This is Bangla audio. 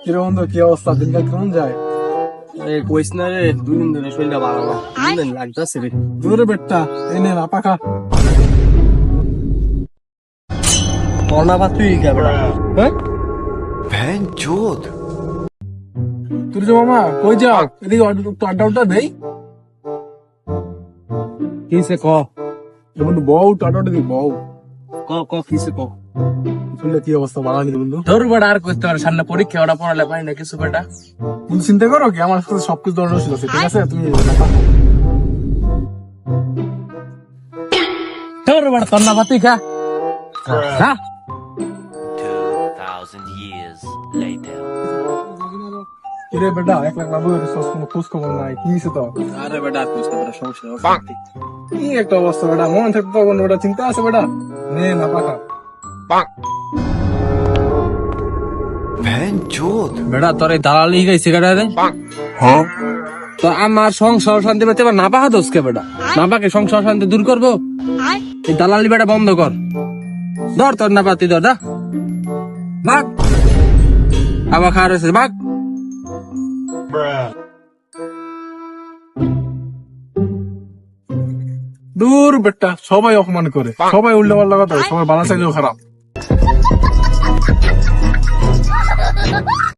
কিরকম তো কি অবস্থা, দিনকাল কেমন যায়? কইস না রে, 2 দিন ধরে শরীরটা ভালো না, 2 দিন লাগতেছে রে। দূরে বেটটা, এনে না পাকা। করোনা বা তুই কে বেটা? হ্যাঁ তুই যে মামা কই যাও, এদিকে একটু আড্ডা উড্ডা দেই। কিসে ক বন্ধু বউ, আড্ডা উড্ডা দিই বউ। কিসে ক শুনলে কি অবস্থা বাড়ানি বন্ধু। তোর বেটা আর করতে পারে, সামনে পরীক্ষা, ওটা পড়ালে পাই না কিছু বেটা। বন্ধু চিন্তা করো কি, আমার সাথে সবকিছু দরকার ছিল, ঠিক আছে? তুমি তোর বেটা তোর না বাতি খা খা। 2000 years later. কিরে বেটা, 1 লাখ লাভ হয়ে গেছে, কোনো খোঁজ খবর নাই, কি হয়েছে তো? আরে বেটা আর করতে পারে, সমস্যা নেই। কি একটা অবস্থা বেটা, মন থাকতে তো কোনো বেটা চিন্তা আছে বেটা। নে না পাকা। বেটা তোর এই দালালি গাইছে কেডা রে? তো আমার সংসার শান্তি পেতে না পাহা দোষকে বেটা, না পাকে সংসার শান্তি দূর করবো, এই দালালি বেটা বন্ধ কর। ধর তোর না পাতি ধর, দা ভাগ, আবার খাওয়া রয়েছে ভাগ। দূর বেটা, সবাই অপমান করে, সবাই উল্টা পাল্টা কথা, সবাই বালা চাইলেও খারাপ।